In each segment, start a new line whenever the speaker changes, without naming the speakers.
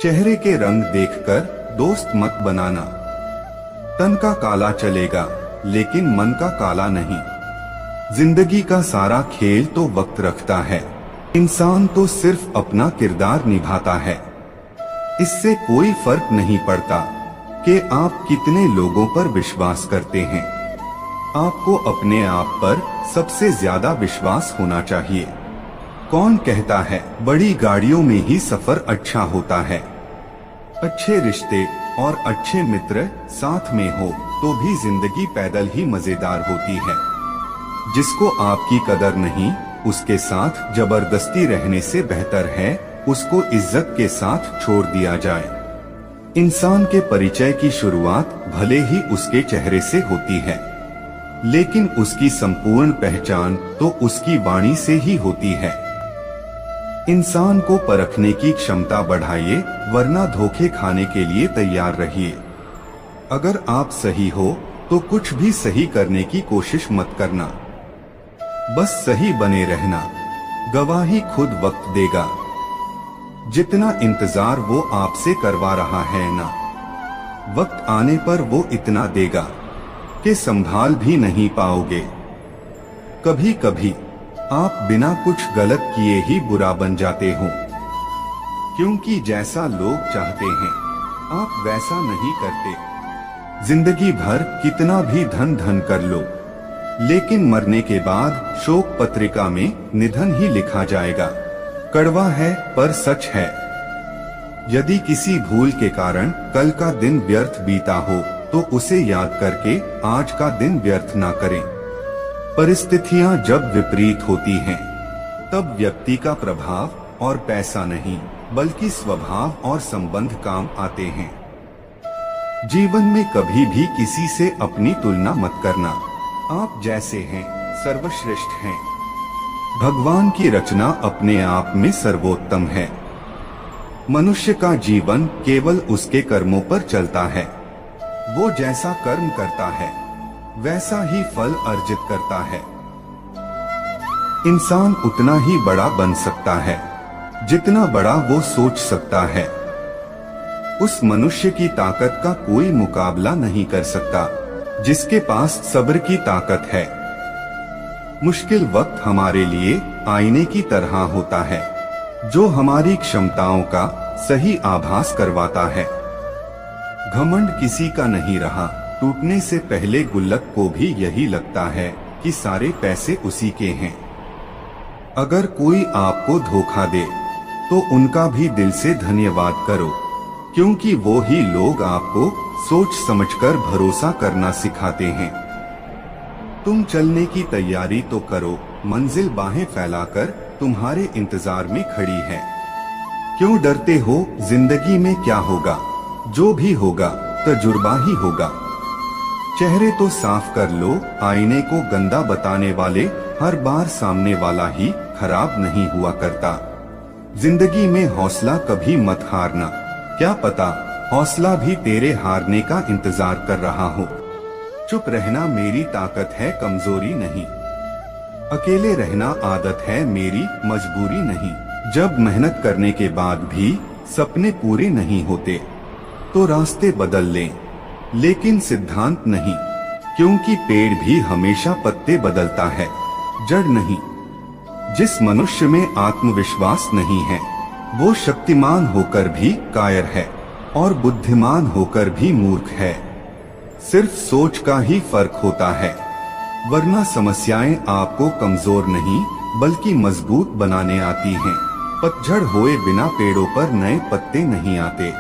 चेहरे के रंग देखकर दोस्त मत बनाना। तन का काला चलेगा लेकिन मन का काला नहीं। जिंदगी का सारा खेल तो वक्त रखता है, इंसान तो सिर्फ अपना किरदार निभाता है। इससे कोई फर्क नहीं पड़ता कि आप कितने लोगों पर विश्वास करते हैं। आपको अपने आप पर सबसे ज्यादा विश्वास होना चाहिए। कौन कहता है बड़ी गाड़ियों में ही सफर अच्छा होता है? अच्छे रिश्ते और अच्छे मित्र साथ में हो तो भी जिंदगी पैदल ही मजेदार होती है। जिसको आपकी कदर नहीं, उसके साथ जबरदस्ती रहने से बेहतर है उसको इज्जत के साथ छोड़ दिया जाए। इंसान के परिचय की शुरुआत भले ही उसके चेहरे से होती है, लेकिन उसकी संपूर्ण पहचान तो उसकी वाणी से ही होती है। इंसान को परखने की क्षमता बढ़ाइए, वरना धोखे खाने के लिए तैयार रहिए। अगर आप सही हो तो कुछ भी सही करने की कोशिश मत करना, बस सही बने रहना। गवाही खुद वक्त देगा। जितना इंतजार वो आपसे करवा रहा है ना, वक्त आने पर वो इतना देगा कि संभाल भी नहीं पाओगे। कभी कभी आप बिना कुछ गलत किए ही बुरा बन जाते हो, क्योंकि जैसा लोग चाहते हैं आप वैसा नहीं करते। जिंदगी भर कितना भी धन कर लो, लेकिन मरने के बाद शोक पत्रिका में निधन ही लिखा जाएगा। कड़वा है पर सच है। यदि किसी भूल के कारण कल का दिन व्यर्थ बीता हो तो उसे याद करके आज का दिन व्यर्थ ना करें। परिस्थितियां जब विपरीत होती हैं, तब व्यक्ति का प्रभाव और पैसा नहीं बल्कि स्वभाव और संबंध काम आते हैं। जीवन में कभी भी किसी से अपनी तुलना मत करना। आप जैसे हैं सर्वश्रेष्ठ हैं। भगवान की रचना अपने आप में सर्वोत्तम है। मनुष्य का जीवन केवल उसके कर्मों पर चलता है। वो जैसा कर्म करता है वैसा ही फल अर्जित करता है। इंसान उतना ही बड़ा बन सकता है जितना बड़ा वो सोच सकता है। उस मनुष्य की ताकत का कोई मुकाबला नहीं कर सकता जिसके पास सब्र की ताकत है। मुश्किल वक्त हमारे लिए आईने की तरह होता है, जो हमारी क्षमताओं का सही आभास करवाता है। घमंड किसी का नहीं रहा। टूटने से पहले गुल्लक को भी यही लगता है कि सारे पैसे उसी के हैं। अगर कोई आपको धोखा दे तो उनका भी दिल से धन्यवाद करो, क्योंकि वो ही लोग आपको सोच समझकर भरोसा करना सिखाते हैं। तुम चलने की तैयारी तो करो, मंजिल बाहें फैलाकर तुम्हारे इंतजार में खड़ी है। क्यों डरते हो? जिंदगी में क्या होगा? जो भी होगा तजुर्बा ही होगा। चेहरे तो साफ कर लो, आईने को गंदा बताने वाले हर बार सामने वाला ही खराब नहीं हुआ करता। जिंदगी में हौसला कभी मत हारना, क्या पता हौसला भी तेरे हारने का इंतजार कर रहा हो। चुप रहना मेरी ताकत है, कमजोरी नहीं। अकेले रहना आदत है मेरी, मजबूरी नहीं। जब मेहनत करने के बाद भी सपने पूरे नहीं होते तो रास्ते बदल लें, लेकिन सिद्धांत नहीं, क्योंकि पेड़ भी हमेशा पत्ते बदलता है, जड़ नहीं। जिस मनुष्य में आत्मविश्वास नहीं है वो शक्तिमान होकर भी कायर है और बुद्धिमान होकर भी मूर्ख है। सिर्फ सोच का ही फर्क होता है, वरना समस्याएं आपको कमजोर नहीं बल्कि मजबूत बनाने आती हैं। पतझड़ होए बिना पेड़ों पर नए पत्ते नहीं आते।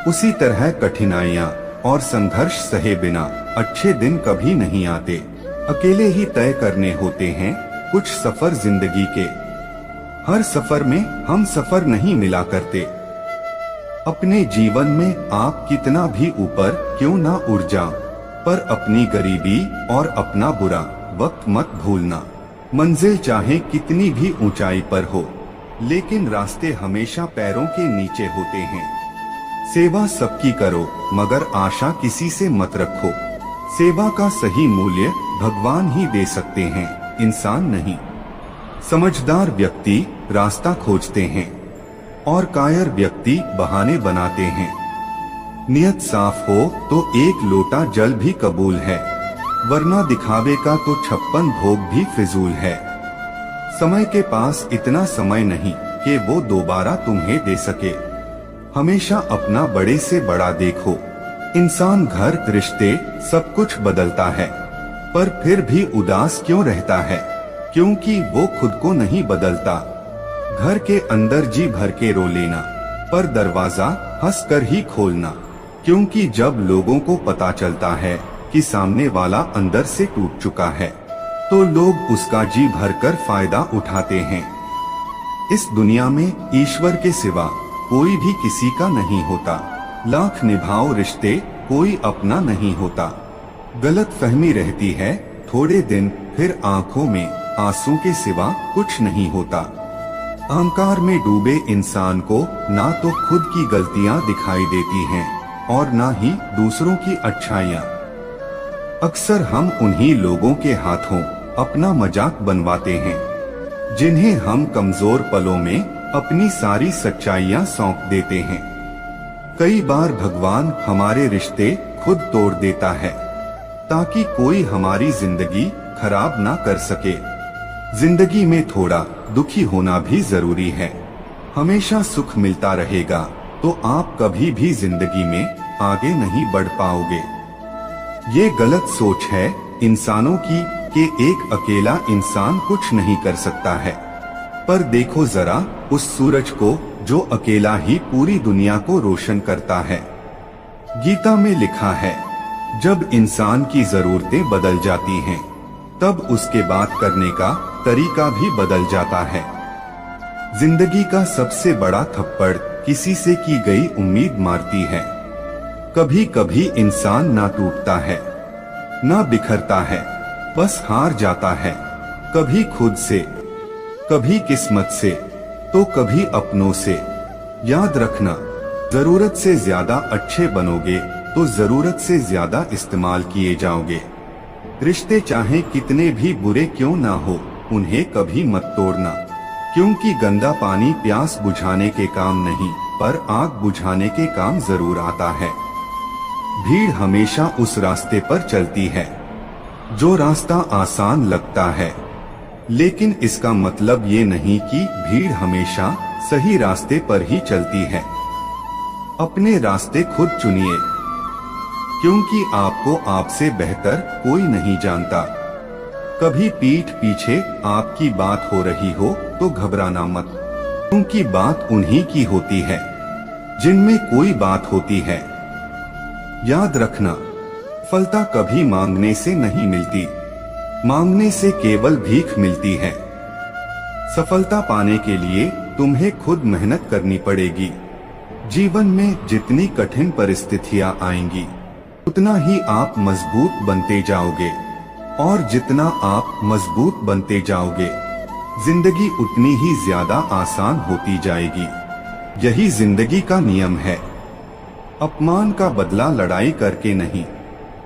उसी तरह कठिनाइयां और संघर्ष सहे बिना अच्छे दिन कभी नहीं आते। अकेले ही तय करने होते हैं कुछ सफर जिंदगी के। हर सफर में हम सफर नहीं मिला करते। अपने जीवन में आप कितना भी ऊपर क्यों ना उड़ जाओ, पर अपनी गरीबी और अपना बुरा वक्त मत भूलना। मंजिल चाहे कितनी भी ऊंचाई पर हो, लेकिन रास्ते हमेशा पैरों के नीचे होते हैं। सेवा सबकी करो, मगर आशा किसी से मत रखो। सेवा का सही मूल्य भगवान ही दे सकते हैं, इंसान नहीं। समझदार व्यक्ति रास्ता खोजते हैं, और कायर व्यक्ति बहाने बनाते हैं। नियत साफ हो तो एक लोटा जल भी कबूल है, वरना दिखावे का तो 56 भोग भी फिजूल है। समय के पास इतना समय नहीं कि वो दोबारा तुम्हें दे सके। हमेशा अपना बड़े से बड़ा देखो। इंसान घर, रिश्ते सब कुछ बदलता है, पर फिर भी उदास क्यों रहता है? क्योंकि वो खुद को नहीं बदलता। घर के अंदर जी भर के रो लेना, पर दरवाजा हंस कर ही खोलना। क्योंकि जब लोगों को पता चलता है कि सामने वाला अंदर से टूट चुका है, तो लोग उसका जी भरकर फायदा उठाते हैं। इस दुनिया में ईश्वर के सिवा कोई भी किसी का नहीं होता। लाख निभाओ रिश्ते, कोई अपना नहीं होता। गलत फहमी रहती है थोड़े दिन, फिर आंखों में आंसू के सिवा कुछ नहीं होता। अहंकार में डूबे इंसान को ना तो खुद की गलतियां दिखाई देती हैं और ना ही दूसरों की अच्छाइयां। अक्सर हम उन्हीं लोगों के हाथों अपना मजाक बनवाते हैं, जिन्हें हम कमजोर पलों में अपनी सारी सच्चाइयां सौंप देते हैं। कई बार भगवान हमारे रिश्ते खुद तोड़ देता है, ताकि कोई हमारी जिंदगी खराब ना कर सके। जिंदगी में थोड़ा दुखी होना भी जरूरी है। हमेशा सुख मिलता रहेगा तो आप कभी भी जिंदगी में आगे नहीं बढ़ पाओगे। ये गलत सोच है इंसानों की कि एक अकेला इंसान कुछ नहीं कर सकता है। पर देखो जरा उस सूरज को जो अकेला ही पूरी दुनिया को रोशन करता है। गीता में लिखा है, जब इंसान की जरूरतें बदल जाती हैं, तब उसके बात करने का तरीका भी बदल जाता है। जिंदगी का सबसे बड़ा थप्पड़ किसी से की गई उम्मीद मारती है। कभी कभी इंसान ना टूटता है, ना बिखरता है, बस हार जाता है। कभी खुद से, कभी किस्मत से, तो कभी अपनों से। याद रखना, जरूरत से ज्यादा अच्छे बनोगे तो जरूरत से ज्यादा इस्तेमाल किए जाओगे। रिश्ते चाहे कितने भी बुरे क्यों ना हो, उन्हें कभी मत तोड़ना। क्योंकि गंदा पानी प्यास बुझाने के काम नहीं, पर आग बुझाने के काम जरूर आता है। भीड़ हमेशा उस रास्ते पर चलती है जो रास्ता आसान लगता है, लेकिन इसका मतलब ये नहीं कि भीड़ हमेशा सही रास्ते पर ही चलती है। अपने रास्ते खुद चुनिए, क्योंकि आपको आपसे बेहतर कोई नहीं जानता। कभी पीठ पीछे आपकी बात हो रही हो तो घबराना मत, क्योंकि बात उन्हीं की होती है जिनमें कोई बात होती है। याद रखना, सफलता कभी मांगने से नहीं मिलती, मांगने से केवल भीख मिलती है। सफलता पाने के लिए तुम्हें खुद मेहनत करनी पड़ेगी। जीवन में जितनी कठिन परिस्थितियां आएंगी, उतना ही आप मजबूत बनते जाओगे, और जितना आप मजबूत बनते जाओगे, जिंदगी उतनी ही ज्यादा आसान होती जाएगी। यही जिंदगी का नियम है। अपमान का बदला लड़ाई करके नहीं,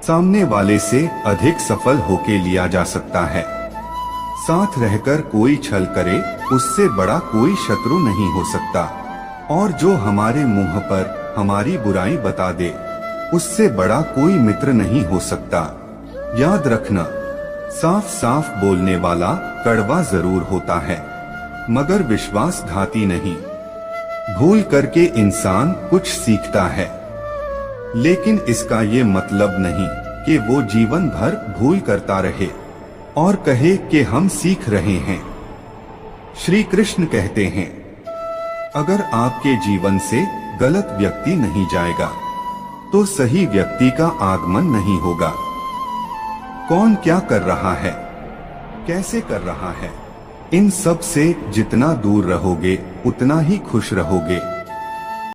सामने वाले से अधिक सफल होके लिया जा सकता है। साथ रहकर कोई छल करे, उससे बड़ा कोई शत्रु नहीं हो सकता। और जो हमारे मुंह पर हमारी बुराई बता दे, उससे बड़ा कोई मित्र नहीं हो सकता। याद रखना, साफ साफ बोलने वाला कड़वा जरूर होता है, मगर विश्वासघाती नहीं। भूल करके इंसान कुछ सीखता है, लेकिन इसका ये मतलब नहीं कि वो जीवन भर भूल करता रहे और कहे कि हम सीख रहे हैं। श्री कृष्ण कहते हैं, अगर आपके जीवन से गलत व्यक्ति नहीं जाएगा, तो सही व्यक्ति का आगमन नहीं होगा। कौन क्या कर रहा है, कैसे कर रहा है, इन सब से जितना दूर रहोगे उतना ही खुश रहोगे।